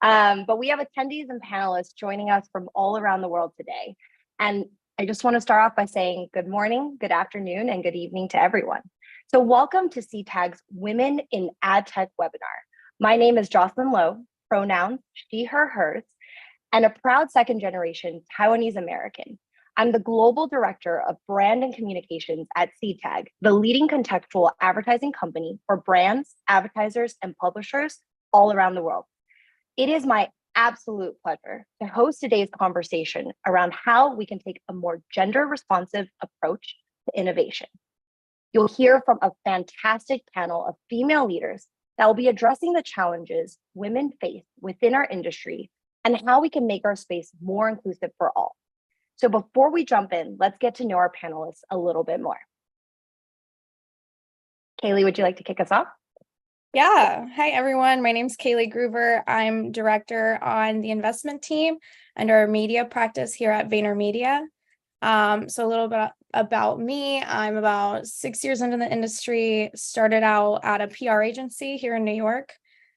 But we have attendees and panelists joining us from all around the world today. And I just want to start off by saying good morning, good afternoon, and good evening to everyone. So welcome to Seedtag's Women in AdTech webinar. My name is Jocelyn Lowe, pronouns she, her, hers, and a proud second generation Taiwanese American. I'm the Global Director of Brand and Communications at Seedtag, the leading contextual advertising company for brands, advertisers, and publishers all around the world. It is my absolute pleasure to host today's conversation around how we can take a more gender-responsive approach to innovation. You'll hear from a fantastic panel of female leaders that will be addressing the challenges women face within our industry and how we can make our space more inclusive for all. So before we jump in, let's get to know our panelists a little bit more. Kaylee, would you like to kick us off? Yeah. Hi, everyone. My name is Kaylee Groover. I'm director on the investment team and our media practice here at VaynerMedia. So a little bit about me. I'm about 6 years into the industry, started out at a PR agency here in New York,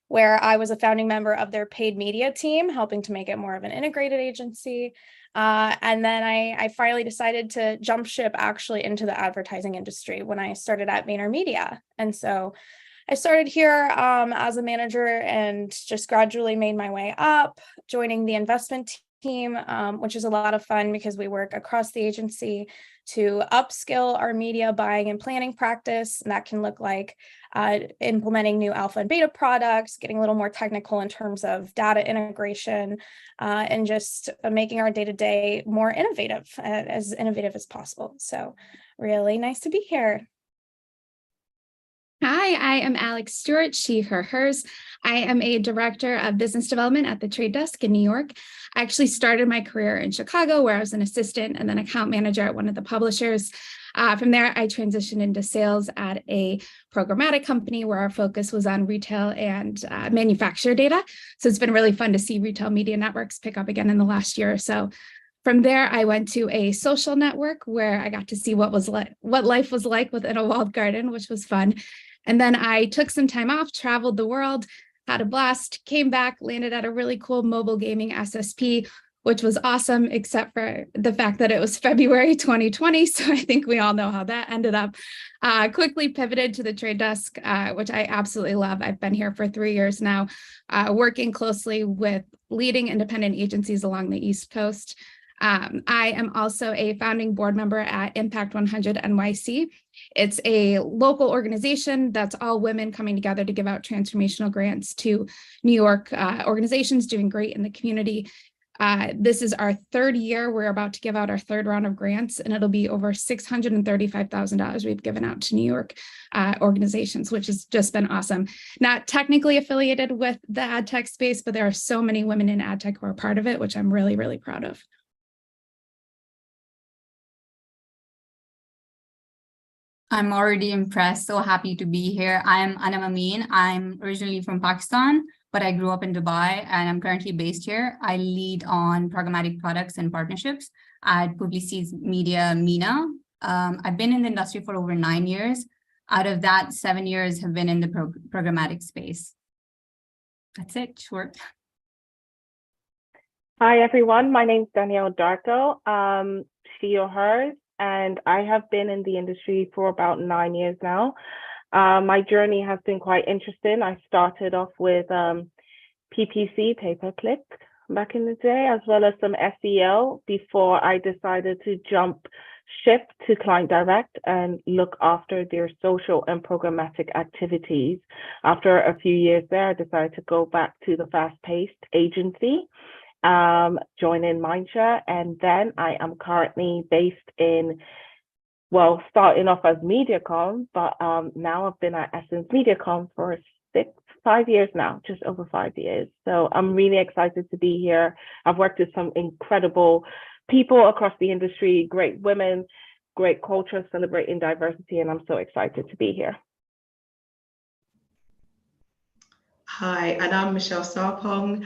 where I was a founding member of their paid media team, helping to make it more of an integrated agency. And then I finally decided to jump ship actually into the advertising industry when I started at VaynerMedia. And so I started here as a manager and just gradually made my way up, joining the investment team, which is a lot of fun because we work across the agency to upskill our media buying and planning practice. And that can look like implementing new alpha and beta products, getting a little more technical in terms of data integration, and just making our day-to-day more innovative as possible. So really nice to be here. Hi, I am Alex Stewart, she, her, hers. I am a director of business development at the Trade Desk in New York. I actually started my career in Chicago, where I was an assistant and then account manager at one of the publishers. From there, I transitioned into sales at a programmatic company where our focus was on retail and manufacturer data. So it's been really fun to see retail media networks pick up again in the last year or so. From there, I went to a social network where I got to see what life was like within a walled garden, which was fun. And then I took some time off, traveled the world, had a blast, came back, landed at a really cool mobile gaming SSP, which was awesome, except for the fact that it was February 2020. So I think we all know how that ended up. Quickly pivoted to the Trade Desk, which I absolutely love. I've been here for 3 years now, working closely with leading independent agencies along the East Coast. I am also a founding board member at Impact 100 NYC. It's a local organization that's all women coming together to give out transformational grants to New York organizations doing great in the community. This is our third year. We're about to give out our third round of grants, and it'll be over $635,000 we've given out to New York organizations, which has just been awesome. Not technically affiliated with the ad tech space, but there are so many women in ad tech who are part of it, which I'm really, really proud of. I'm already impressed. So happy to be here. I'm Anam Amin. I'm originally from Pakistan, but I grew up in Dubai and I'm currently based here. I lead on programmatic products and partnerships at Publicis Media MENA. I've been in the industry for over 9 years. Out of that, 7 years have been in the programmatic space. That's it, short. Hi, everyone. My name's Danielle Darko, she or hers. And I have been in the industry for about 9 years now. My journey has been quite interesting. I started off with PPC, pay-per-click, back in the day, as well as some SEO before I decided to jump ship to client direct and look after their social and programmatic activities. After a few years there, I decided to go back to the fast-paced agency, joining Mindshare, and then I am currently based in, well, starting off as Mediacom, but now I've been at EssenceMediacom for 5 years now, just over 5 years. So I'm really excited to be here. I've worked with some incredible people across the industry, great women, great culture, celebrating diversity, and I'm so excited to be here. Hi, and I'm Michelle Sarpong,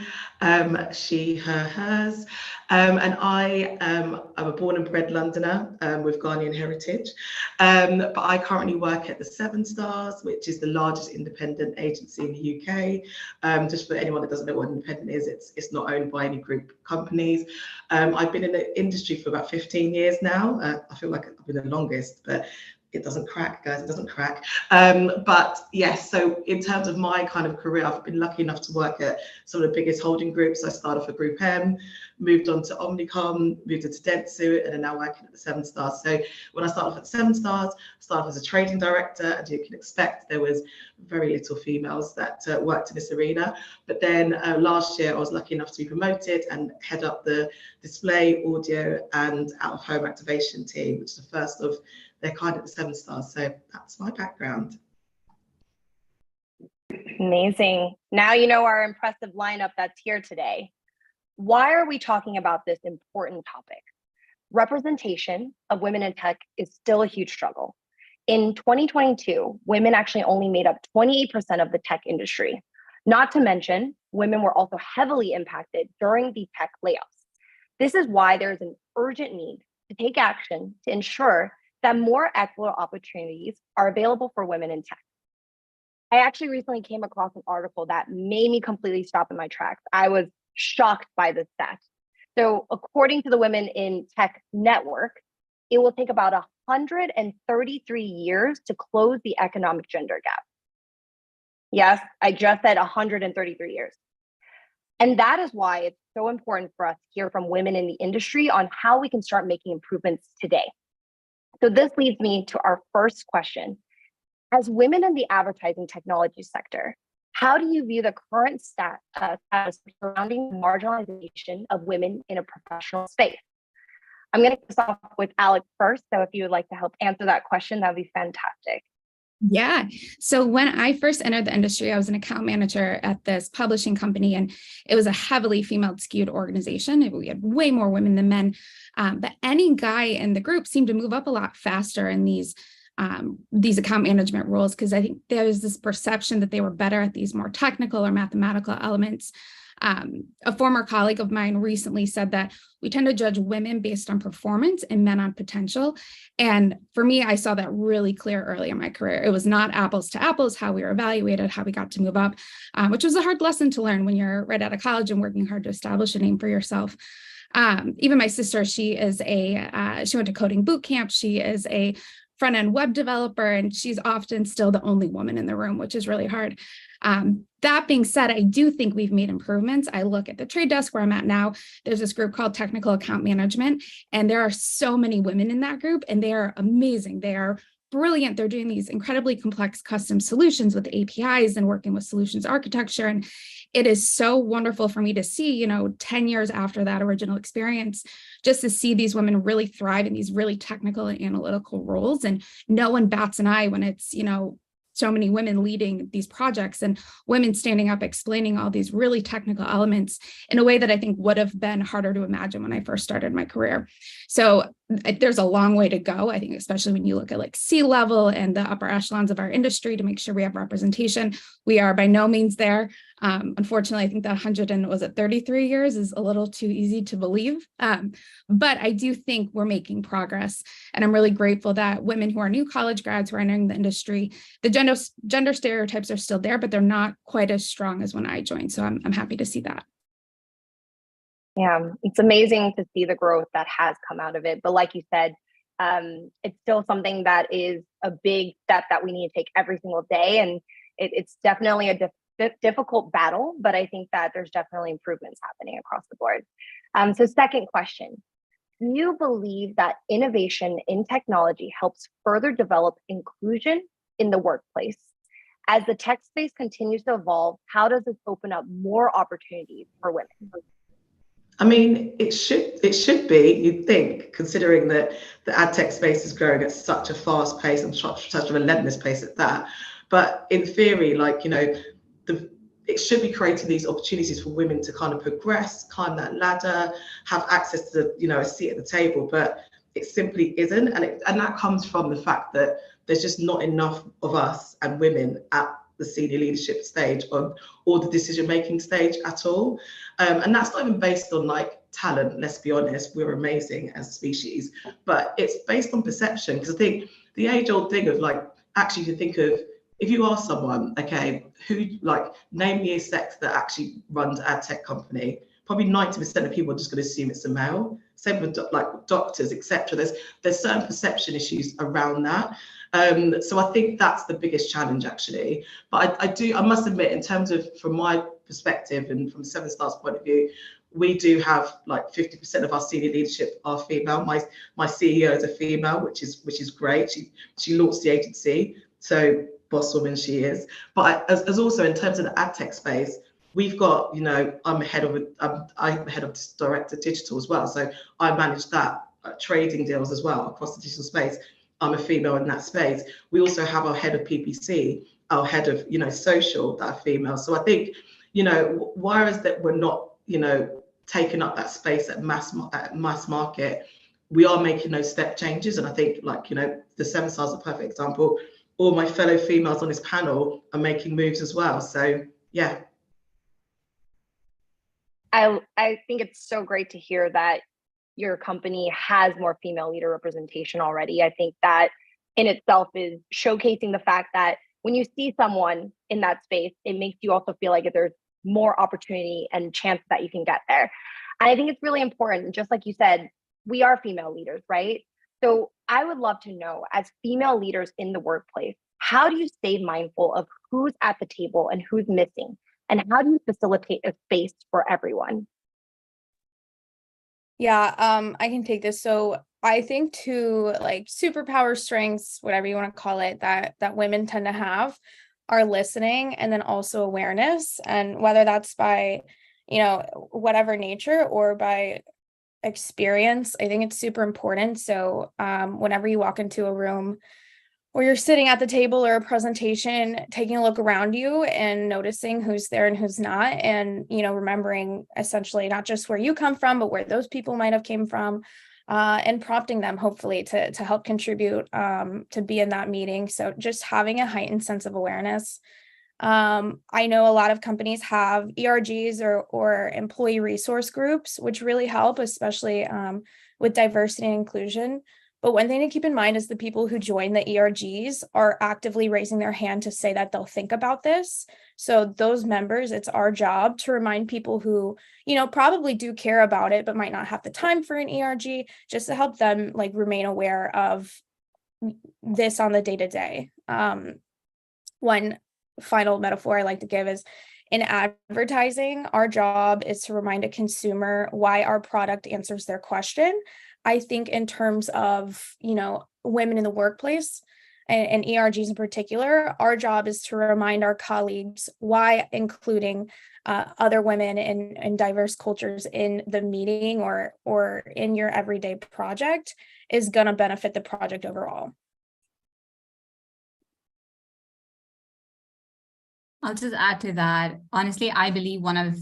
she, her, hers, and I'm a born and bred Londoner with Ghanaian heritage, but I currently work at the Seven Stars, which is the largest independent agency in the UK. Just for anyone that doesn't know what independent is, it's not owned by any group companies. I've been in the industry for about 15 years now. I feel like I've been the longest, but it doesn't crack, guys, it doesn't crack. But yes, so in terms of my kind of career, I've been lucky enough to work at some of the biggest holding groups. I started off at Groupe, moved on to Omnicom, moved into Dentsu, and are now working at the Seven Stars. So when I started off at the Seven Stars, I started off as a trading director, and you can expect there was very little females that worked in this arena. But then last year, I was lucky enough to be promoted and head up the display, audio, and out-of-home activation team, which is the first of their kind at the Seven Stars. So that's my background. Amazing. Now you know our impressive lineup that's here today. Why are we talking about this important topic? Representation of women in tech is still a huge struggle. In 2022, women actually only made up 28% of the tech industry. Not to mention, women were also heavily impacted during the tech layoffs. This is why there is an urgent need to take action to ensure that more equitable opportunities are available for women in tech. I actually recently came across an article that made me completely stop in my tracks. I was shocked by this stat. So according to the Women in Tech Network, it will take about 133 years to close the economic gender gap. Yes, I just said 133 years. And that is why it's so important for us to hear from women in the industry on how we can start making improvements today. So this leads me to our first question. As women in the advertising technology sector, how do you view the current status surrounding the marginalization of women in a professional space? I'm going to kick this off with Alex first. So if you would like to help answer that question, that would be fantastic. Yeah. So when I first entered the industry, I was an account manager at this publishing company, and it was a heavily female skewed organization. We had way more women than men, but any guy in the group seemed to move up a lot faster in these account management roles, because I think there's this perception that they were better at these more technical or mathematical elements. A former colleague of mine recently said that we tend to judge women based on performance and men on potential. And for me, I saw that really clear early in my career. It was not apples to apples, how we were evaluated, how we got to move up, which was a hard lesson to learn when you're right out of college and working hard to establish a name for yourself. Even my sister, she went to coding boot camp. She is a front-end web developer, and she's often still the only woman in the room, which is really hard. That being said, I do think we've made improvements. I look at the trade desk where I'm at now. There's this group called Technical Account Management, and there are so many women in that group, and they are amazing. They are brilliant. They're doing these incredibly complex custom solutions with APIs and working with solutions architecture. And it is so wonderful for me to see, 10 years after that original experience, just to see these women really thrive in these really technical and analytical roles. And no one bats an eye when it's, so many women leading these projects and women standing up, explaining all these really technical elements in a way that I think would have been harder to imagine when I first started my career. So there's a long way to go, I think, especially when you look at like C-level and the upper echelons of our industry to make sure we have representation. We are by no means there. Unfortunately, I think that 33 years is a little too easy to believe. But I do think we're making progress. And I'm really grateful that women who are new college grads who are entering the industry, the gender stereotypes are still there, but they're not quite as strong as when I joined. So I'm happy to see that. Yeah, it's amazing to see the growth that has come out of it. But like you said, it's still something that is a big step that we need to take every single day. And it's definitely a difficult battle, but I think that there's definitely improvements happening across the board. So second question, do you believe that innovation in technology helps further develop inclusion in the workplace? As the tech space continues to evolve, how does this open up more opportunities for women? I mean, it should be, you'd think, considering that the AdTech space is growing at such a fast pace and such a relentless pace at that. But in theory, it should be creating these opportunities for women to kind of progress, climb that ladder, have access to a seat at the table, but it simply isn't. And that comes from the fact that there's just not enough of us and women at the senior leadership stage or the decision-making stage at all. And that's not even based on like talent, let's be honest, we're amazing as a species, but it's based on perception. Because I think the age-old thing of like, actually you think of, if you ask someone, okay, who, like, name me a sex that actually runs an ad tech company, probably 90% of people are just going to assume it's a male. Same with like doctors, etc. There's certain perception issues around that. So I think that's the biggest challenge actually. But I must admit, in terms of, from my perspective and from Seven Stars point of view, we do have like 50% of our senior leadership are female. My CEO is a female, which is great. She launched the agency, so boss woman she is. But as also in terms of the ad tech space, we've got, you know, I'm head of director digital as well, so I manage that trading deals as well across the digital space. I'm a female in that space. We also have our head of PPC, our head of, you know, social, that are female. So I think, you know, why is that we're not, you know, taking up that space at mass market? We are making those step changes, and I think, like, you know, the Seven Stars are a perfect example. All my fellow females on this panel are making moves as well. So yeah. I think it's so great to hear that your company has more female leader representation already. I think that in itself is showcasing the fact that when you see someone in that space, it makes you also feel like there's more opportunity and chance that you can get there. And I think it's really important, just like you said, we are female leaders, right? So I would love to know, as female leaders in the workplace, how do you stay mindful of who's at the table and who's missing? And how do you facilitate a space for everyone? Yeah, I can take this. So I think two like superpower strengths, whatever you want to call it, that women tend to have are listening and then also awareness. And whether that's by, you know, whatever nature or by experience, I think it's super important. So whenever you walk into a room or you're sitting at the table or a presentation, taking a look around you and noticing who's there and who's not, and, you know, remembering essentially not just where you come from, but where those people might have came from, and prompting them hopefully to help contribute, to be in that meeting. So just having a heightened sense of awareness. I know a lot of companies have ERGs or employee resource groups, which really help, especially with diversity and inclusion. But one thing to keep in mind is the people who join the ERGs are actively raising their hand to say that they'll think about this. So those members, it's our job to remind people who, you know, probably do care about it, but might not have the time for an ERG, just to help them like remain aware of this on the day-to-day. One final metaphor I like to give is, in advertising, our job is to remind a consumer why our product answers their question. I think in terms of, you know, women in the workplace and ERGs in particular, our job is to remind our colleagues why including other women and diverse cultures in the meeting or in your everyday project is going to benefit the project overall. I'll just add to that. Honestly, I believe one of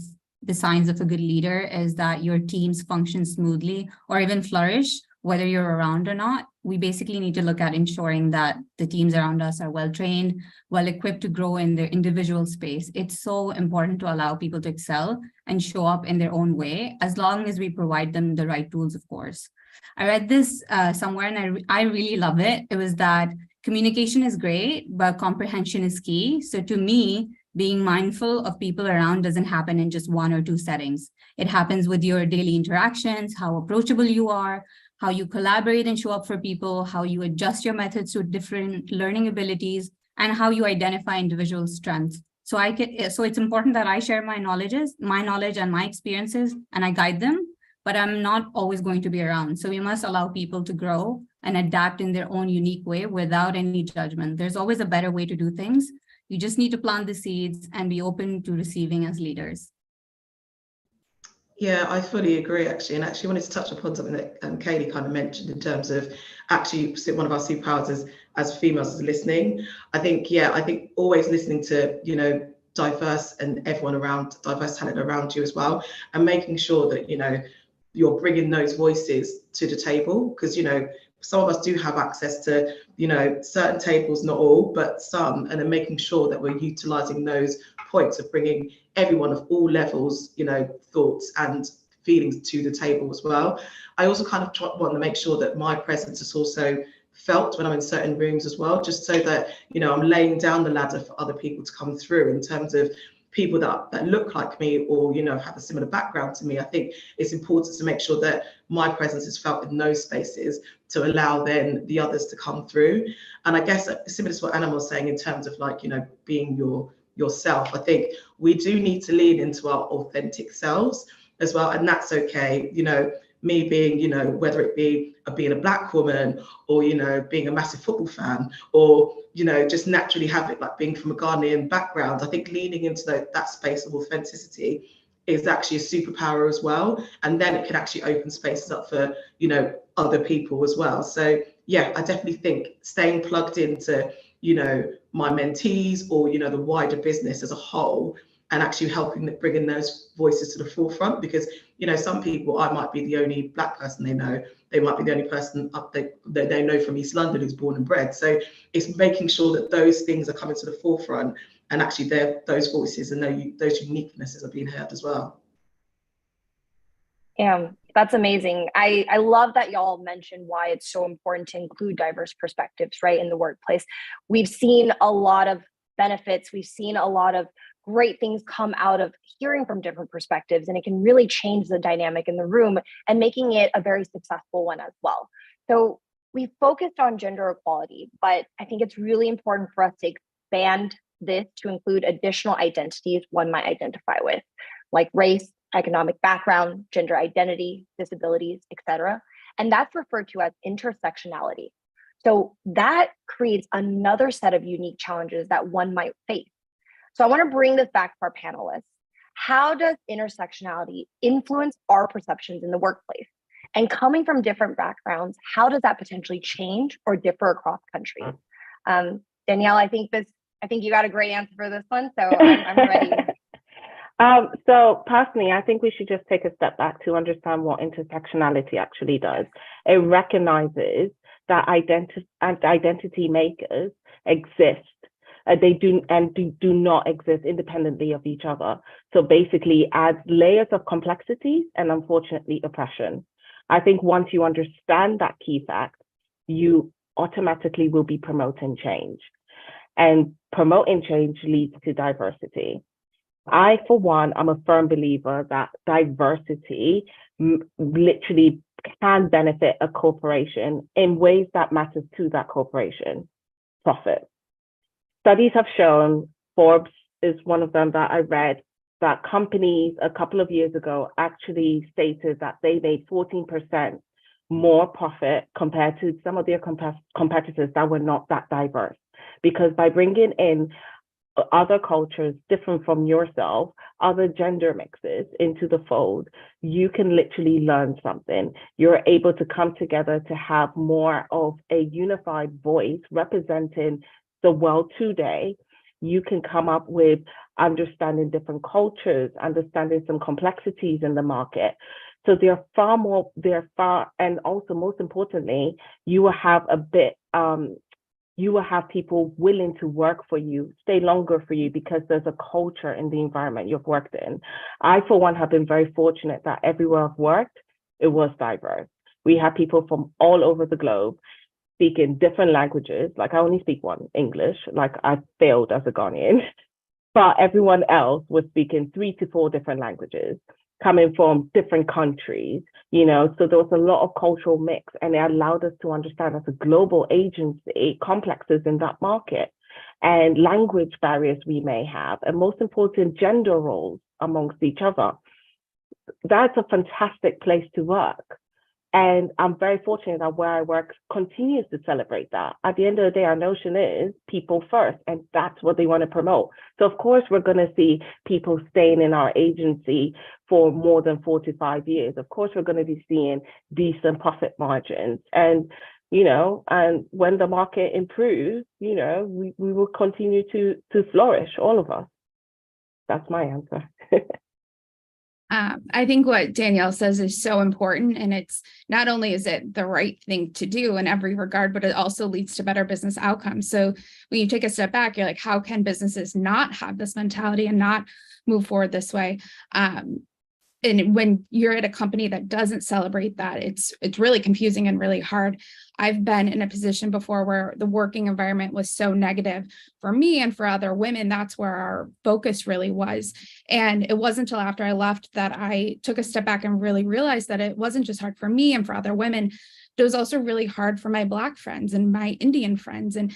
the signs of a good leader is that your teams function smoothly or even flourish, whether you're around or not. We basically need to look at ensuring that the teams around us are well-trained, well-equipped to grow in their individual space. It's so important to allow people to excel and show up in their own way, as long as we provide them the right tools, of course. I read this somewhere and I really love it. It was that communication is great, but comprehension is key. So to me, being mindful of people around doesn't happen in just one or two settings. It happens with your daily interactions, how approachable you are, how you collaborate and show up for people, how you adjust your methods to different learning abilities, and how you identify individual strengths. So it's important that I share my knowledge and my experiences, and I guide them, but I'm not always going to be around. So we must allow people to grow and adapt in their own unique way without any judgment. There's always a better way to do things. You just need to plant the seeds and be open to receiving as leaders. Yeah, I fully agree, actually. And actually wanted to touch upon something that Kaylee kind of mentioned in terms of actually one of our superpowers as females is listening. I think always listening to, you know, diverse talent around you as well, and making sure that, you know, you're bringing those voices to the table, because, you know, some of us do have access to, you know, certain tables, not all, but some, and then making sure that we're utilizing those points of bringing everyone of all levels, you know, thoughts and feelings to the table as well. I also kind of want to make sure that my presence is also felt when I'm in certain rooms as well, just so that, you know, I'm laying down the ladder for other people to come through in terms of people that look like me or, you know, have a similar background to me. I think it's important to make sure that my presence is felt in those spaces to allow then the others to come through. And I guess similar to what Anam was saying in terms of like, you know, being yourself, I think we do need to lean into our authentic selves as well. And that's okay, you know, me being, you know, whether it be being a Black woman or, you know, being a massive football fan or, you know, just naturally have it like being from a Ghanaian background. I think leaning into that space of authenticity is actually a superpower as well. And then it can actually open spaces up for, you know, other people as well. So yeah, I definitely think staying plugged into, you know, my mentees or, you know, the wider business as a whole, and actually helping bringing those voices to the forefront, because, you know, some people, I might be the only Black person they know, they might be the only person up that they know from East London who's born and bred. So it's making sure that those things are coming to the forefront and actually those voices and those uniquenesses are being heard as well. Yeah, that's amazing. I love that y'all mentioned why it's so important to include diverse perspectives, right, in the workplace. We've seen a lot of benefits. We've seen a lot of great things come out of hearing from different perspectives, and it can really change the dynamic in the room and making it a very successful one as well. So we focused on gender equality, but I think it's really important for us to expand this to include additional identities one might identify with, like race, economic background, gender identity, disabilities, etc. And that's referred to as intersectionality. So that creates another set of unique challenges that one might face. So I want to bring this back to our panelists. How does intersectionality influence our perceptions in the workplace? And coming from different backgrounds, how does that potentially change or differ across countries? Danielle, I think you got a great answer for this one, so I'm ready. So personally, I think we should just take a step back to understand what intersectionality actually does. It recognizes that identity makers exist. They do not exist independently of each other. So basically adds layers of complexity and unfortunately oppression. I think once you understand that key fact, you automatically will be promoting change. And promoting change leads to diversity. I, for one, I'm a firm believer that diversity literally can benefit a corporation in ways that matters to that corporation. Profit. Studies have shown, Forbes is one of them that I read, that companies a couple of years ago actually stated that they made 14% more profit compared to some of their competitors that were not that diverse. Because by bringing in other cultures different from yourself, other gender mixes into the fold, you can literally learn something. You're able to come together to have more of a unified voice representing the world today. You can come up with understanding different cultures, understanding some complexities in the market. So and also most importantly, you will have you will have people willing to work for you, stay longer for you, because there's a culture in the environment you've worked in. I, for one, have been very fortunate that everywhere I've worked, it was diverse. We had people from all over the globe speaking different languages. Like I only speak one, English, like I failed as a Ghanaian, but everyone else was speaking 3 to 4 different languages, coming from different countries, you know, so there was a lot of cultural mix, and it allowed us to understand as a global agency complexes in that market and language barriers we may have, and most important, gender roles amongst each other. That's a fantastic place to work. And I'm very fortunate that where I work continues to celebrate that. At the end of the day, our notion is people first, and that's what they want to promote. So of course, we're going to see people staying in our agency for more than 4 to 5 years. Of course, we're going to be seeing decent profit margins. And, you know, and when the market improves, you know, we will continue to flourish, all of us. That's my answer. I think what Danielle says is so important, and it's not only is it the right thing to do in every regard, but it also leads to better business outcomes. So when you take a step back, you're like, how can businesses not have this mentality and not move forward this way? And when you're at a company that doesn't celebrate that, it's really confusing and really hard. I've been in a position before where the working environment was so negative for me and for other women. That's where our focus really was. And it wasn't until after I left that I took a step back and really realized that it wasn't just hard for me and for other women. It was also really hard for my Black friends and my Indian friends and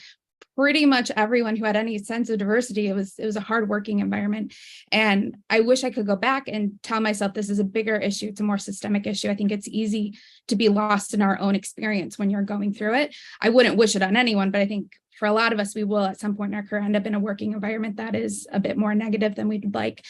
pretty much everyone who had any sense of diversity. It was a hard working environment. And I wish I could go back and tell myself this is a bigger issue. It's a more systemic issue. I think it's easy to be lost in our own experience when you're going through it. I wouldn't wish it on anyone, but I think for a lot of us, we will at some point in our career end up in a working environment that is a bit more negative than we'd like.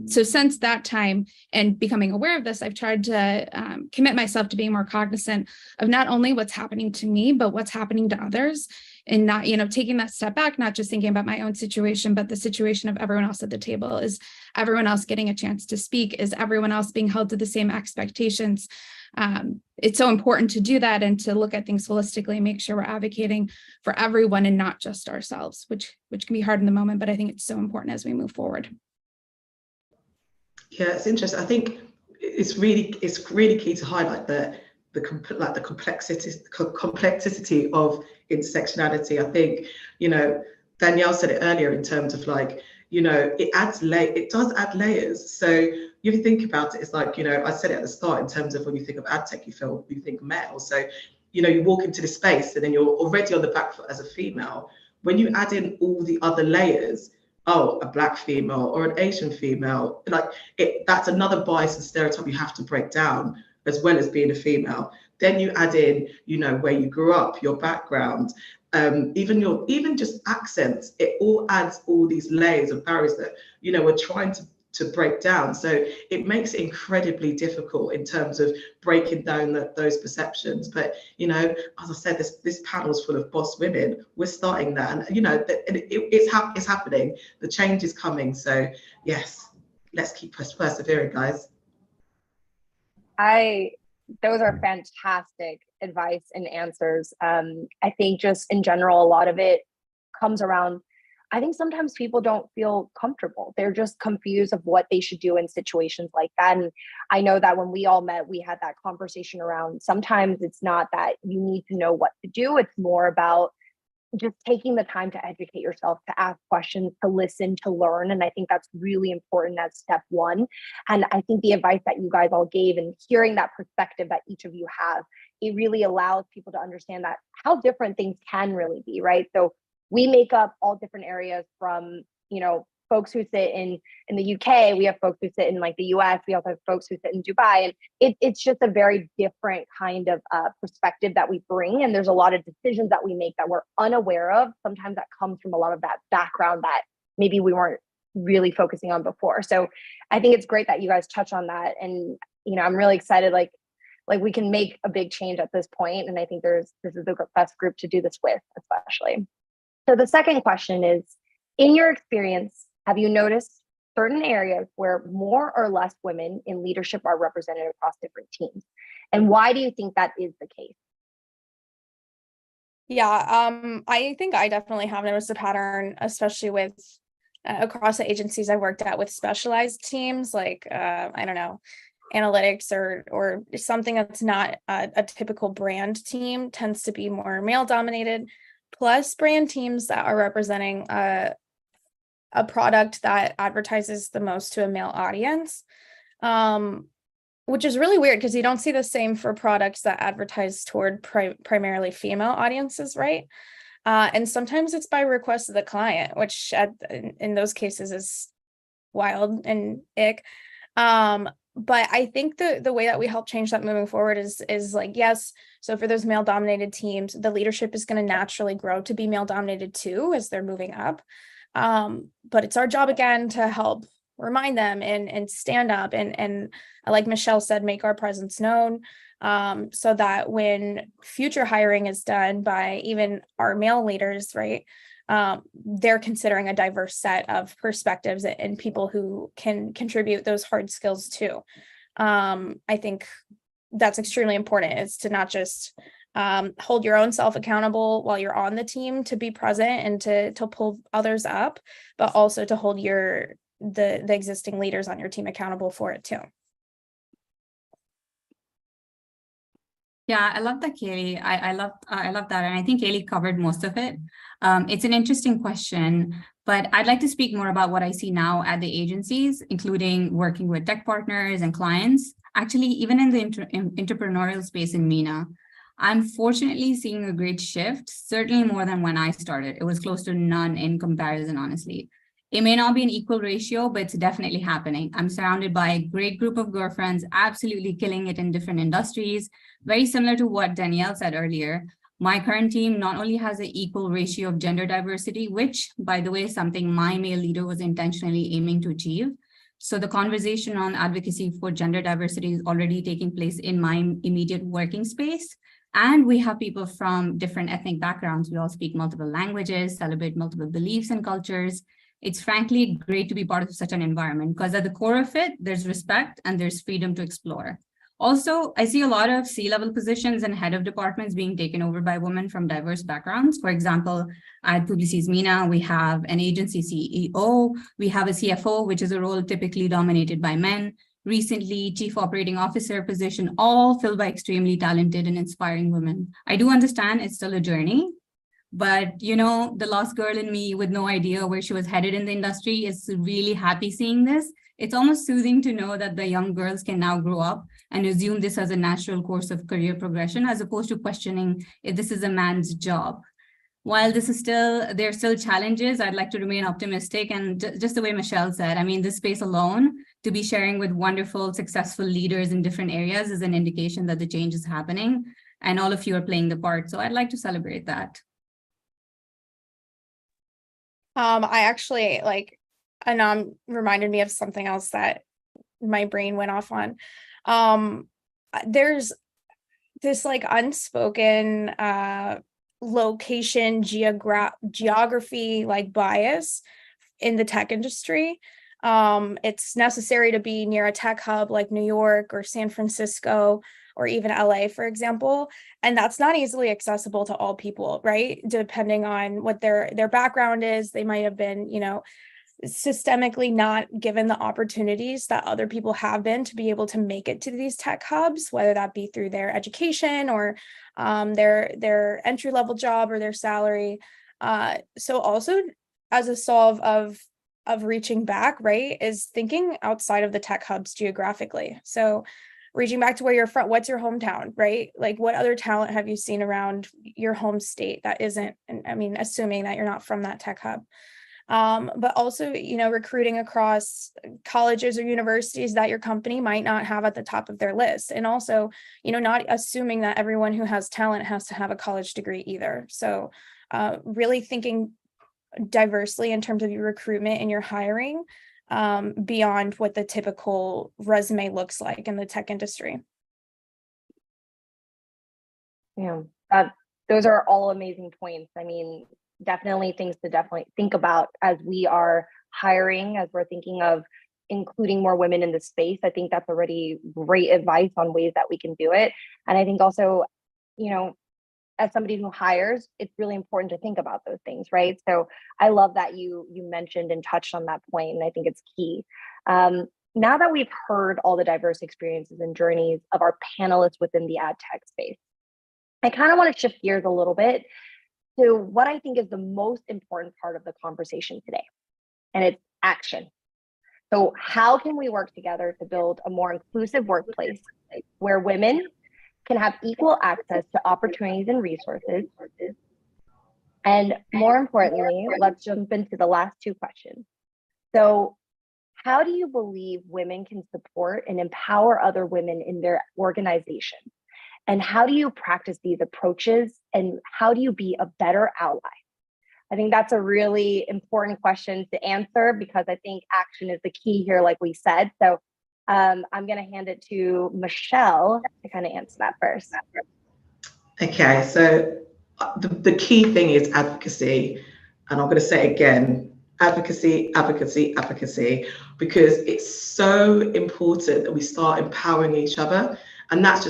So since that time and becoming aware of this, I've tried to commit myself to being more cognizant of not only what's happening to me, but what's happening to others. And not, taking that step back, not just thinking about my own situation, but the situation of everyone else at the table. Is everyone else getting a chance to speak? Is everyone else being held to the same expectations? It's so important to do that and to look at things holistically and make sure we're advocating for everyone and not just ourselves, which can be hard in the moment, but I think it's so important as we move forward. Yeah, it's interesting. I think it's really key to highlight the complexity of intersectionality. I think, Danielle said it earlier in terms of it does add layers. So if you think about it, it's like, I said it at the start in terms of when you think of AdTech, you think male. So, you walk into this space and then you're already on the back foot as a female. When you add in all the other layers, a Black female or an Asian female, that's another bias and stereotype you have to break down, as well as being a female. Then you add in, where you grew up, your background, even just accents. It all adds all these layers of barriers that, we're trying to break down. So it makes it incredibly difficult in terms of breaking down those perceptions. But, as I said, this panel is full of boss women. We're starting that, and, it's happening. The change is coming. So yes, let's keep persevering, guys. Those are fantastic advice and answers. I think just in general, a lot of it comes around, I think sometimes people don't feel comfortable. They're just confused of what they should do in situations like that. And I know that when we all met, we had that conversation around, sometimes it's not that you need to know what to do. It's more about just taking the time to educate yourself, to ask questions, to listen, to learn. And I think that's really important as step one. And I think the advice that you guys all gave and hearing that perspective that each of you have, it really allows people to understand that how different things can really be, right? So we make up all different areas from, folks who sit in the UK, we have folks who sit in the US, we also have folks who sit in Dubai. And it's just a very different kind of perspective that we bring. And there's a lot of decisions that we make that we're unaware of. Sometimes that comes from a lot of that background that maybe we weren't really focusing on before. So I think it's great that you guys touch on that. And, I'm really excited, like we can make a big change at this point. And I think this is the best group to do this with, especially. So the second question is, in your experience, have you noticed certain areas where more or less women in leadership are represented across different teams? And why do you think that is the case? Yeah, I think I definitely have noticed a pattern, especially with across the agencies I worked at with specialized teams, like, I don't know, analytics or something that's not a typical brand team tends to be more male dominated, plus brand teams that are representing a product that advertises the most to a male audience, which is really weird because you don't see the same for products that advertise toward primarily female audiences, right? And sometimes it's by request of the client, which in those cases is wild and ick. But I think the way that we help change that moving forward is like, yes, so for those male dominated teams, the leadership is going to naturally grow to be male dominated too as they're moving up. But it's our job again to help remind them and stand up and like Michelle said, make our presence known, so that when future hiring is done by even our male leaders, right, they're considering a diverse set of perspectives and people who can contribute those hard skills too. I think that's extremely important, is to not just hold your own self accountable while you're on the team to be present and to pull others up, but also to hold the existing leaders on your team accountable for it too. Yeah, I love that, Kaylee. I love that, and I think Kaylee covered most of it. It's an interesting question, but I'd like to speak more about what I see now at the agencies, including working with tech partners and clients. Actually, even in the entrepreneurial space in MENA, I'm fortunately seeing a great shift, certainly more than when I started. It was close to none in comparison, honestly. It may not be an equal ratio, but it's definitely happening. I'm surrounded by a great group of girlfriends, absolutely killing it in different industries. Very similar to what Danielle said earlier. My current team not only has an equal ratio of gender diversity, which, by the way, is something my male leader was intentionally aiming to achieve. So the conversation on advocacy for gender diversity is already taking place in my immediate working space. And we have people from different ethnic backgrounds. We all speak multiple languages, celebrate multiple beliefs and cultures. It's frankly great to be part of such an environment, because at the core of it, there's respect and there's freedom to explore. Also, I see a lot of C-level positions and head of departments being taken over by women from diverse backgrounds. For example, at Publicis MENA, we have an agency CEO, we have a CFO, which is a role typically dominated by men. Recently, chief operating officer position, all filled by extremely talented and inspiring women. I do understand it's still a journey, but you know, the lost girl in me with no idea where she was headed in the industry is really happy seeing this. It's almost soothing to know that the young girls can now grow up and assume this as a natural course of career progression, as opposed to questioning if this is a man's job. While there are still challenges, I'd like to remain optimistic. And just the way Michelle said, I mean, this space alone, to be sharing with wonderful, successful leaders in different areas is an indication that the change is happening and all of you are playing the part. So I'd like to celebrate that. I actually, Anam reminded me of something else that my brain went off on. There's this unspoken location geography bias in the tech industry. It's necessary to be near a tech hub like New York or San Francisco or even LA, for example. And that's not easily accessible to all people, right? Depending on what their background is, they might have been, systemically not given the opportunities that other people have been to be able to make it to these tech hubs, whether that be through their education or their entry-level job or their salary. So also as a solve of reaching back, right, is thinking outside of the tech hubs geographically. So reaching back to where you're from, what's your hometown, right? What other talent have you seen around your home state that isn't, I mean, assuming that you're not from that tech hub. But also, recruiting across colleges or universities that your company might not have at the top of their list. And also, not assuming that everyone who has talent has to have a college degree either. So really thinking diversely in terms of your recruitment and your hiring beyond what the typical resume looks like in the tech industry. Yeah, those are all amazing points. I mean, definitely things to think about as we are hiring, as we're thinking of including more women in the space. I think that's already great advice on ways that we can do it. And I think also, as somebody who hires, it's really important to think about those things, right? So I love that you mentioned and touched on that point, and I think it's key. Now that we've heard all the diverse experiences and journeys of our panelists within the ad tech space, I kind of want to shift gears a little bit to what I think is the most important part of the conversation today, and it's action. So how can we work together to build a more inclusive workplace where women can have equal access to opportunities and resources? And more importantly, let's jump into the last two questions. So how do you believe women can support and empower other women in their organization? And how do you practice these approaches? And how do you be a better ally? I think that's a really important question to answer, because I think action is the key here, like we said. So I'm going to hand it to Michelle to kind of answer that first. Okay, so the key thing is advocacy. and I'm going to say it again, advocacy, advocacy, advocacy, because it's so important that we start empowering each other. And that's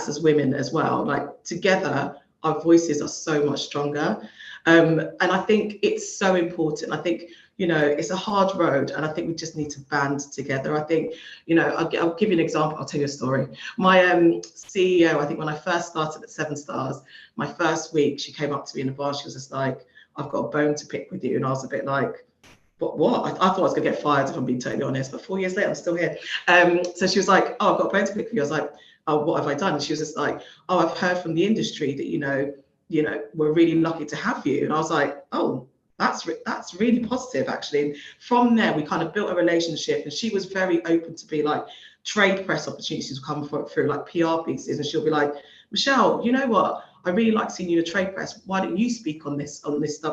as women as well. Like together, our voices are so much stronger. And I think it's so important. I think, you know, it's a hard road, and I think we just need to band together. I think, you know, I'll give you an example. I'll tell you a story. My CEO, I think when I first started at 7 Stars, my first week, she came up to me in the bar. She was just like, "I've got a bone to pick with you." And I was a bit like, what? I thought I was going to get fired, if I'm being totally honest. But 4 years later, I'm still here. So she was like, "Oh, I've got a bone to pick with you." I was like, "Oh, what have I done?" And she was just like, "Oh, I've heard from the industry that, you know, we're really lucky to have you." And I was like, "Oh, that's really positive, actually." And from there, we kind of built a relationship, and she was very open to be like, trade press opportunities will come through, like PR pieces, and she'll be like, "Michelle, you know what? I really like seeing you in the trade press. Why don't you speak on this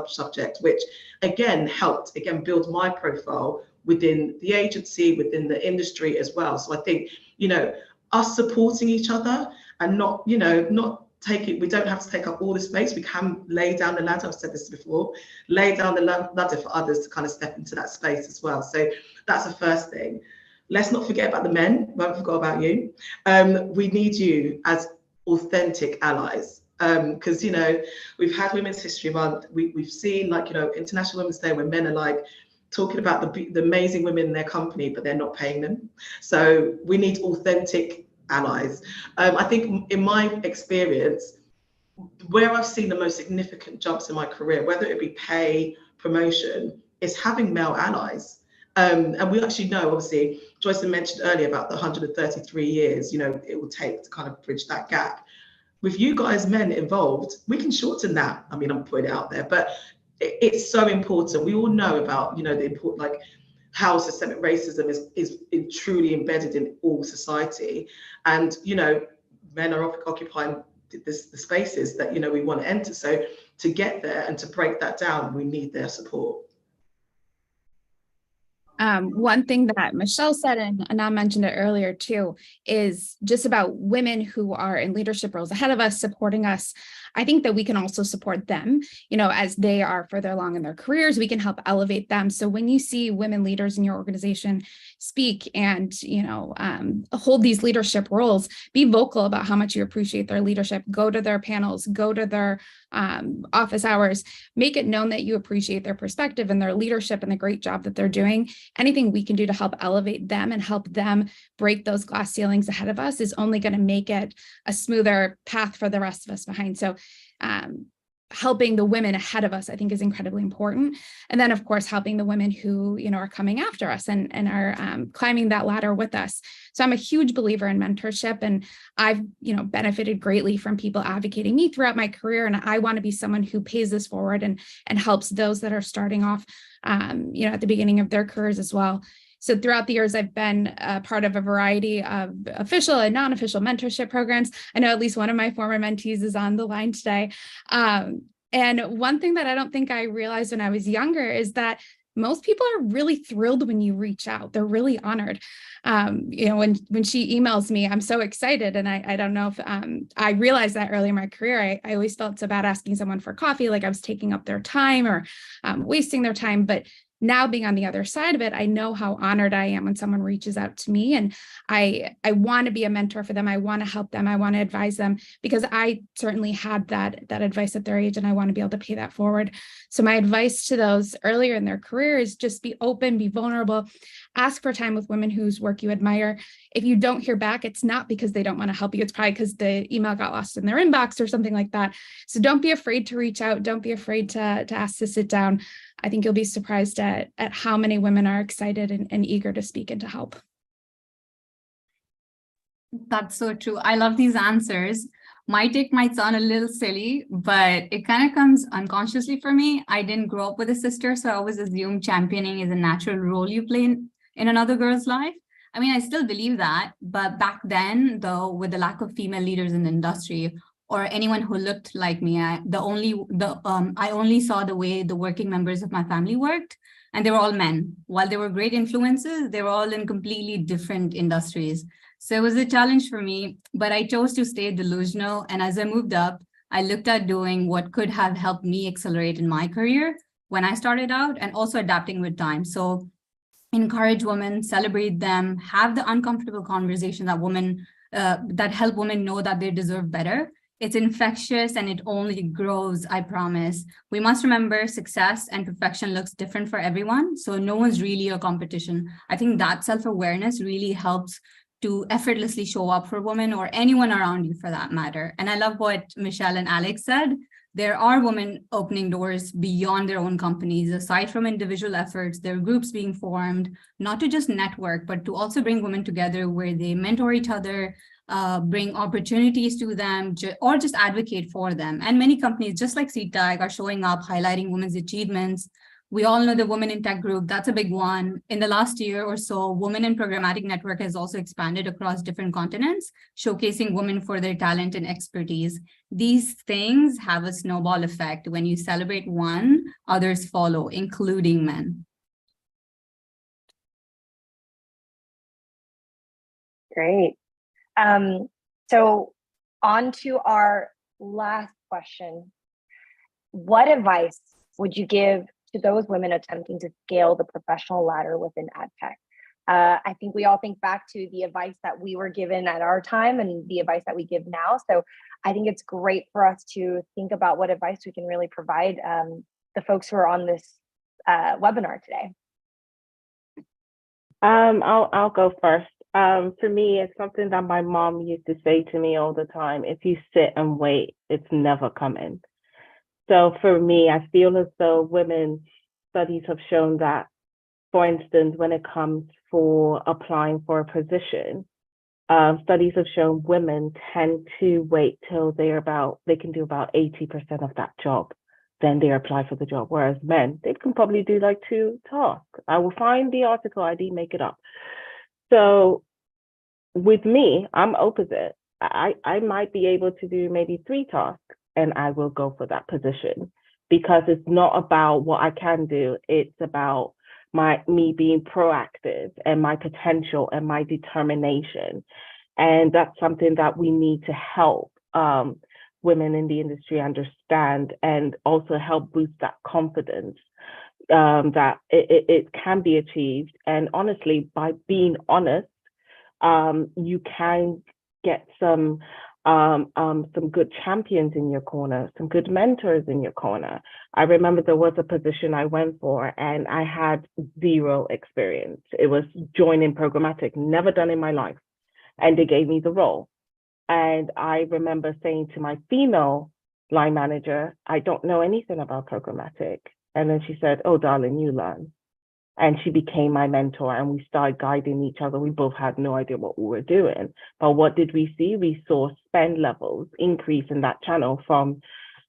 subject?" Which again helped build my profile within the agency, within the industry as well. So I think, you know, us supporting each other and not taking, we don't have to take up all the space. We can lay down the ladder. I've said this before, lay down the ladder for others to kind of step into that space as well. So that's the first thing. Let's not forget about the men. We haven't forgot about you. We need you as authentic allies. Because, you know, we've had Women's History Month. We've seen, like, you know, International Women's Day, where men are like talking about the amazing women in their company, but they're not paying them. So we need authentic allies. I think in my experience, where I've seen the most significant jumps in my career, whether it be pay, promotion, is having male allies. And we actually know, obviously, Jocelyn mentioned earlier about the 133 years, you know, it will take to kind of bridge that gap. With you guys, men involved, we can shorten that. I mean, I'm putting it out there, but it's so important. We all know about, you know, the important, like, how systemic racism is truly embedded in all society. And, you know, men are occupying the spaces that, you know, we want to enter. So to get there and to break that down, we need their support. One thing that Michelle said, and Anam mentioned it earlier too, is just about women who are in leadership roles ahead of us, supporting us. I think that we can also support them, you know, as they are further along in their careers. We can help elevate them. So when you see women leaders in your organization speak and, you know, hold these leadership roles, be vocal about how much you appreciate their leadership. Go to their panels, go to their office hours, make it known that you appreciate their perspective and their leadership and the great job that they're doing. Anything we can do to help elevate them and help them break those glass ceilings ahead of us is only going to make it a smoother path for the rest of us behind. So helping the women ahead of us, I think, is incredibly important. And then, of course, helping the women who, you know, are coming after us and are climbing that ladder with us. So I'm a huge believer in mentorship, and I've, you know, benefited greatly from people advocating me throughout my career. And I want to be someone who pays this forward and helps those that are starting off, you know, at the beginning of their careers as well. So throughout the years, I've been part of a variety of official and non-official mentorship programs. I know at least one of my former mentees is on the line today. And one thing that I don't think I realized when I was younger is that most people are really thrilled when you reach out. They're really honored. You know, when she emails me, I'm so excited. And I don't know if I realized that early in my career. I always felt so bad asking someone for coffee, like I was taking up their time or wasting their time. But now being on the other side of it, I know how honored I am when someone reaches out to me, and I want to be a mentor for them. I want to help them. I want to advise them because I certainly had that advice at their age, and I want to be able to pay that forward. So my advice to those earlier in their career is just be open, be vulnerable, ask for time with women whose work you admire. If you don't hear back, it's not because they don't want to help you. It's probably because the email got lost in their inbox or something like that. So don't be afraid to reach out. Don't be afraid to ask to sit down. I think you'll be surprised at how many women are excited and eager to speak and to help. That's so true. I love these answers. My take might sound a little silly, but it kind of comes unconsciously for me. I didn't grow up with a sister, so I always assumed championing is a natural role you play in another girl's life. I mean, I still believe that, but back then, though, with the lack of female leaders in the industry, or anyone who looked like me, I only saw the way the working members of my family worked, and they were all men. While they were great influences, they were all in completely different industries. So it was a challenge for me, but I chose to stay delusional. And as I moved up, I looked at doing what could have helped me accelerate in my career. when I started out, and also adapting with time. So encourage women, celebrate them, have the uncomfortable conversation that help women know that they deserve better. It's infectious and it only grows, I promise. We must remember success and perfection looks different for everyone. So no one's really a competition. I think that self-awareness really helps to effortlessly show up for women or anyone around you for that matter. And I love what Michelle and Alex said. There are women opening doors beyond their own companies. Aside from individual efforts, there are groups being formed, not to just network, but to also bring women together where they mentor each other, bring opportunities to them, or just advocate for them. And many companies, just like Seedtag, are showing up, highlighting women's achievements. We all know the Women in Tech group, that's a big one. In the last year or so, Women in Programmatic Network has also expanded across different continents, showcasing women for their talent and expertise. These things have a snowball effect. When you celebrate one, others follow, including men. Great. So on to our last question. What advice would you give to those women attempting to scale the professional ladder within AdTech? I think we all think back to the advice that we were given at our time and the advice that we give now. So I think it's great for us to think about what advice we can really provide the folks who are on this webinar today. I'll go first. For me, it's something that my mom used to say to me all the time. If you sit and wait, it's never coming. So for me, I feel as though women's studies have shown that, for instance, when it comes for applying for a position, studies have shown women tend to wait till they can do about 80% of that job. Then they apply for the job. Whereas men, they can probably do like 2 tasks. I will find the article, I didn't make it up. So with me, I'm opposite. I might be able to do maybe 3 tasks and I will go for that position, because it's not about what I can do. It's about me being proactive and my potential and my determination. And that's something that we need to help women in the industry understand, and also help boost that confidence that it can be achieved. And honestly, by being honest, you can get some good champions in your corner, some good mentors in your corner. I remember there was a position I went for and I had 0 experience. It was joining programmatic, never done in my life. And they gave me the role. And I remember saying to my female line manager, I don't know anything about programmatic. And then she said, oh, darling, you learn. And she became my mentor and we started guiding each other. We both had no idea what we were doing. But what did we see? We saw spend levels increase in that channel from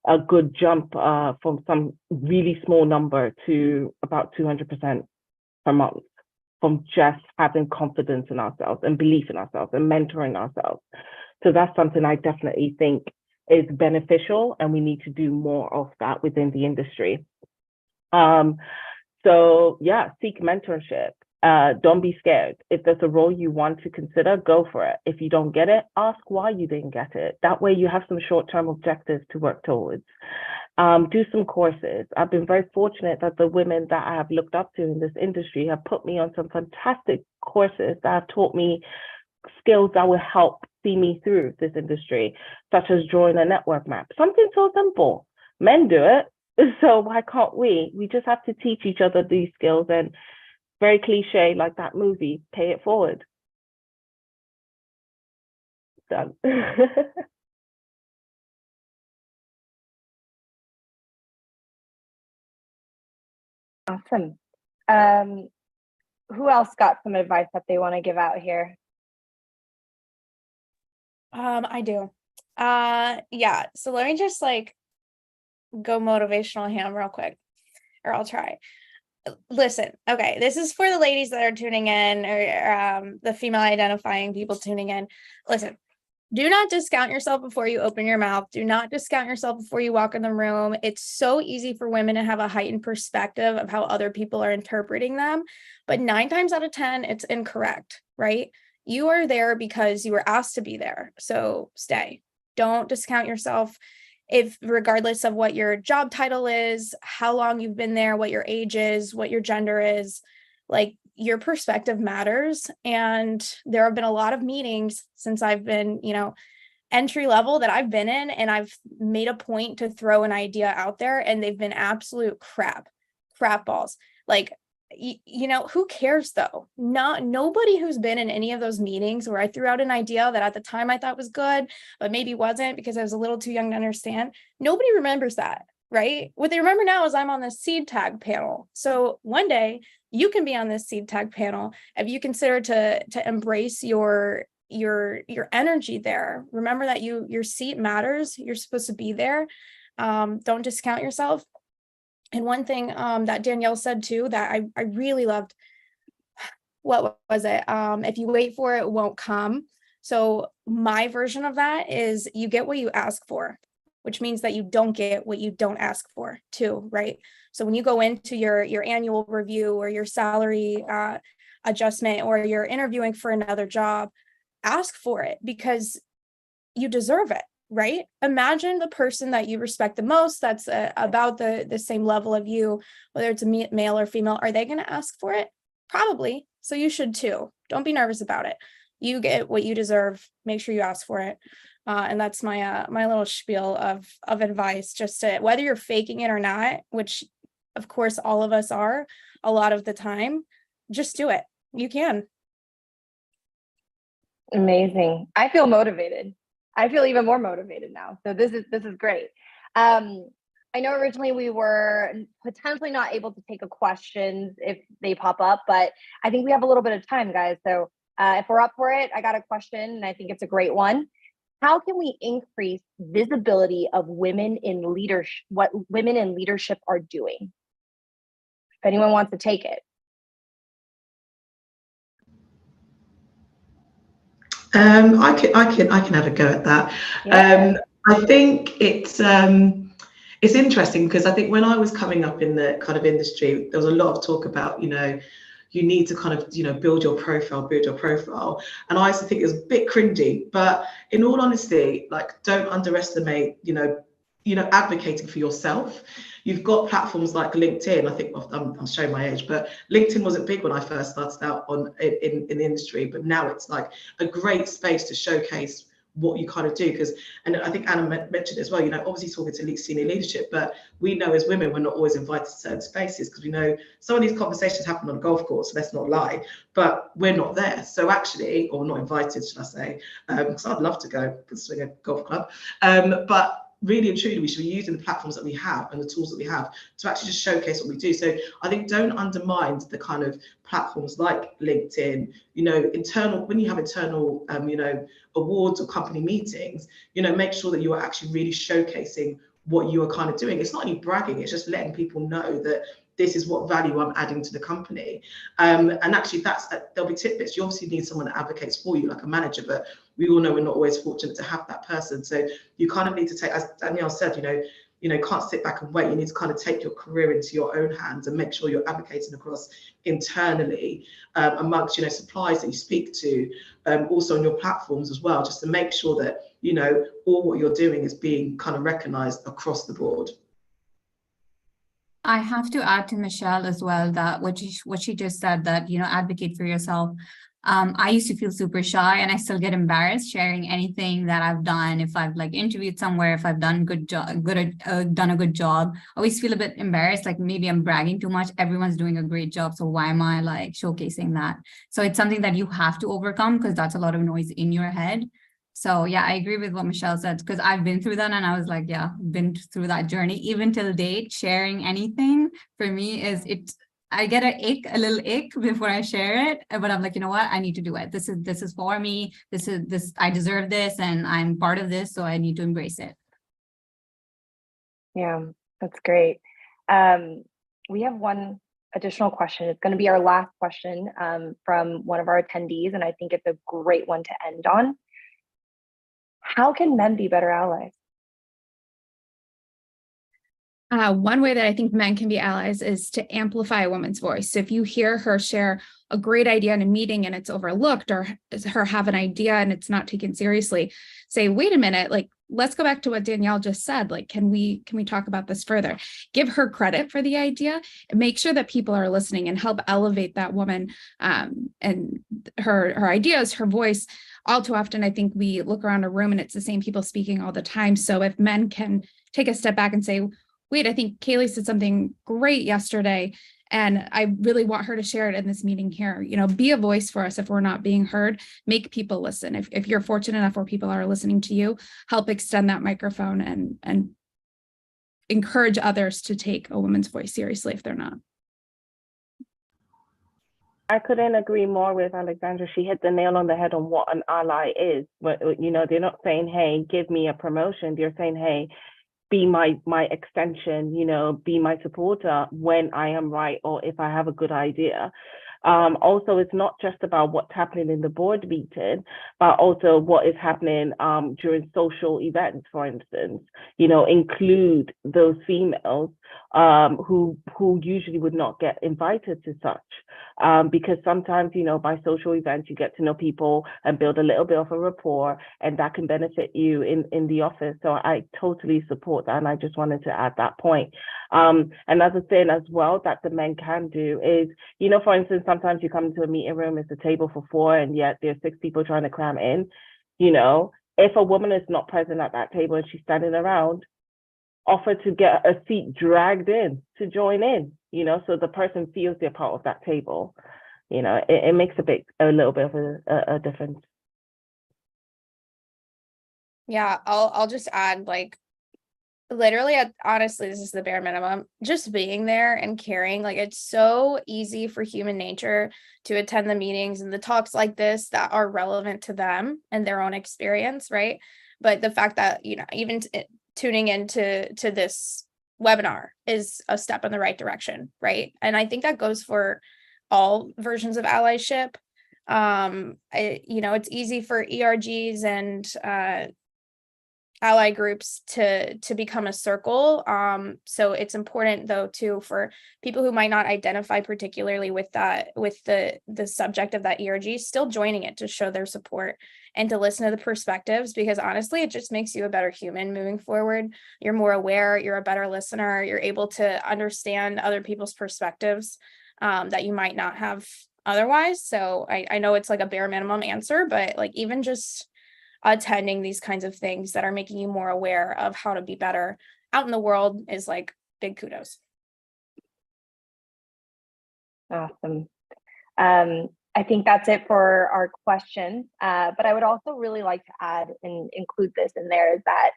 a good jump from some really small number to about 200% per month, from just having confidence in ourselves and belief in ourselves and mentoring ourselves. So that's something I definitely think is beneficial, and we need to do more of that within the industry. So yeah, seek mentorship. Don't be scared. If there's a role you want to consider, go for it. If you don't get it, ask why you didn't get it. That way you have some short-term objectives to work towards. Do some courses. I've been very fortunate that the women that I have looked up to in this industry have put me on some fantastic courses that have taught me skills that will help see me through this industry, such as drawing a network map. Something so simple. Men do it. So why can't we? We just have to teach each other these skills, and very cliche, like that movie, pay it forward. Done. Awesome. Who else got some advice that they want to give out here? I do. Yeah. So let me just go motivational ham real quick, or I'll try. Listen, okay, this is for the ladies that are tuning in, or the female identifying people tuning in. Listen, do not discount yourself before you open your mouth. Do not discount yourself before you walk in the room. It's so easy for women to have a heightened perspective of how other people are interpreting them, but 9 times out of 10, it's incorrect, right? You are there because you were asked to be there. So stay. Don't discount yourself. if regardless of what your job title is, how long you've been there, what your age is, what your gender is, like your perspective matters. And there have been a lot of meetings since I've been, entry level that I've been in, and I've made a point to throw an idea out there, and they've been absolute crap balls. Like, who cares though? Nobody who's been in any of those meetings where I threw out an idea that at the time I thought was good, but maybe wasn't because I was a little too young to understand. Nobody remembers that, right? What they remember now is I'm on the Seedtag panel. So one day you can be on this Seedtag panel if you consider to embrace your energy there. Remember that your seat matters. You're supposed to be there. Don't discount yourself. And one thing that Danielle said too that I really loved, what was it? If you wait for it, it won't come. So my version of that is you get what you ask for, which means that you don't get what you don't ask for too, right? So when you go into your annual review or your salary adjustment, or you're interviewing for another job, ask for it because you deserve it, right? Imagine the person that you respect the most, that's about the same level of you, whether it's a male or female, are they going to ask for it? Probably. So you should too. Don't be nervous about it. You get what you deserve. Make sure you ask for it. And that's my my little spiel of advice, just to, whether you're faking it or not, which of course all of us are a lot of the time, just do it. You can. Amazing. I feel motivated. I feel even more motivated now. So this is great. I know originally we were potentially not able to take questions if they pop up, but I think we have a little bit of time, guys. So if we're up for it, I got a question and I think it's a great one. How can we increase visibility of women in leadership, what women in leadership are doing? If anyone wants to take it. I can have a go at that. Yeah. I think it's interesting because I think when I was coming up in the kind of industry, there was a lot of talk about, you need to kind of, build your profile. And I used to think it was a bit cringy, but in all honesty, like, don't underestimate, advocating for yourself. You've got platforms like LinkedIn. I think I'm showing my age, but LinkedIn wasn't big when I first started out in the industry, but now it's like a great space to showcase what you kind of do. And I think Anna mentioned it as well, obviously talking to senior leadership, but we know as women, we're not always invited to certain spaces because we know some of these conversations happen on a golf course, let's not lie, but we're not there. So actually, or not invited, should I say, because I'd love to go to swing a golf club, but really and truly, we should be using the platforms that we have and the tools that we have to actually just showcase what we do. So I think don't undermine the kind of platforms like LinkedIn, when you have internal, awards or company meetings, make sure that you are actually really showcasing what you are kind of doing. It's not only bragging, it's just letting people know that this is what value I'm adding to the company. And actually there'll be tidbits. You obviously need someone that advocates for you, like a manager, but we all know we're not always fortunate to have that person. So you kind of need to take, as Danielle said, can't sit back and wait. You need to kind of take your career into your own hands and make sure you're advocating across internally amongst, suppliers that you speak to, also on your platforms as well, just to make sure that, all what you're doing is being kind of recognized across the board. I have to add to Michelle as well that what she just said, that, advocate for yourself. I used to feel super shy, and I still get embarrassed sharing anything that I've done. If I've interviewed somewhere, if I've done done a good job, I always feel a bit embarrassed, like maybe I'm bragging too much. Everyone's doing a great job, so why am I showcasing that? So it's something that you have to overcome, because that's a lot of noise in your head. So yeah, I agree with what Michelle said, because I've been through that, and I was like, yeah, been through that journey. Even till date, sharing anything for me I get a little ick before I share it, but I'm like, you know what, I need to do it. This is for me. I deserve this, and I'm part of this, so I need to embrace it. Yeah, that's great. We have one additional question. It's going to be our last question from one of our attendees, and I think it's a great one to end on. How can men be better allies? One way that I think men can be allies is to amplify a woman's voice. So if you hear her share a great idea in a meeting and it's overlooked, or her have an idea and it's not taken seriously, say, wait a minute, let's go back to what Danielle just said. Like, can we talk about this further? Give her credit for the idea and make sure that people are listening and help elevate that woman and her ideas, her voice. All too often, I think we look around a room and it's the same people speaking all the time. So if men can take a step back and say, wait, I think Kaylee said something great yesterday, and I really want her to share it in this meeting here. You know, be a voice for us if we're not being heard. Make people listen. If you're fortunate enough where people are listening to you, help extend that microphone and encourage others to take a woman's voice seriously if they're not. I couldn't agree more with Alexandra. She hit the nail on the head on what an ally is. But, you know, they're not saying, hey, give me a promotion. They're saying, hey, be my extension, you know, be my supporter when I am right or if I have a good idea. Also, it's not just about what's happening in the board meeting, but also what is happening during social events, for instance. You know, include those females who usually would not get invited to such, because sometimes, you know, by social events you get to know people and build a little bit of a rapport, and that can benefit you in the office. So I totally support that, and I just wanted to add that point. And another thing as well that the men can do is, you know, for instance, sometimes you come into a meeting room, it's a table for 4, and yet there's 6 people trying to cram in. You know, if a woman is not present at that table and she's standing around, offer to get a seat dragged in to join in, you know, so the person feels they're part of that table. You know, it makes a little bit of a difference. Yeah, I'll just add, like, literally, honestly, this is the bare minimum. Just being there and caring. Like, it's so easy for human nature to attend the meetings and the talks like this that are relevant to them and their own experience, right? But the fact that, you know, even tuning into this webinar is a step in the right direction, right? And I think that goes for all versions of allyship. You know, it's easy for ERGs and ally groups to become a circle. So it's important though too for people who might not identify particularly with the subject of that ERG, still joining it to show their support and to listen to the perspectives, because honestly, it just makes you a better human moving forward. You're more aware, you're a better listener, you're able to understand other people's perspectives that you might not have otherwise. So I know it's like a bare minimum answer, but like even just attending these kinds of things that are making you more aware of how to be better out in the world is like big kudos. Awesome. I think that's it for our questions, but I would also really like to add and include this in there, is that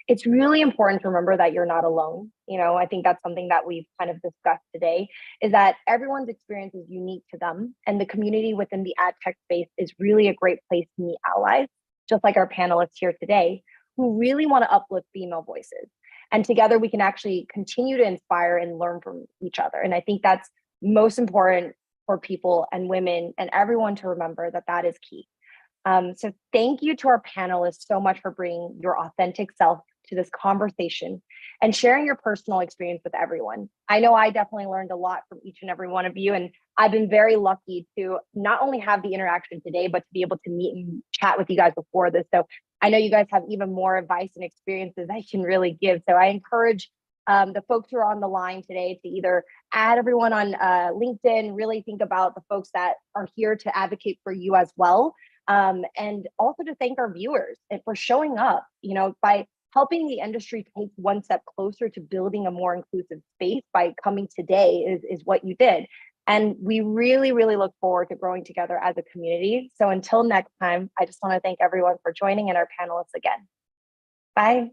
it's really important to remember that you're not alone. You know, I think that's something that we've kind of discussed today, is that everyone's experience is unique to them, and the community within the ad tech space is really a great place to meet allies, just like our panelists here today, who really want to uplift female voices. And together we can actually continue to inspire and learn from each other. And I think that's most important for people and women and everyone to remember that that is key. So thank you to our panelists so much for bringing your authentic self to this conversation and sharing your personal experience with everyone. I know I definitely learned a lot from each and every one of you, and I've been very lucky to not only have the interaction today, but to be able to meet and chat with you guys before this. So I know you guys have even more advice and experiences I can really give. So I encourage the folks who are on the line today to either add everyone on LinkedIn, really think about the folks that are here to advocate for you as well. And also to thank our viewers for showing up, you know, by helping the industry take one step closer to building a more inclusive space by coming today is what you did. And we really, really look forward to growing together as a community. So until next time, I just want to thank everyone for joining and our panelists again. Bye.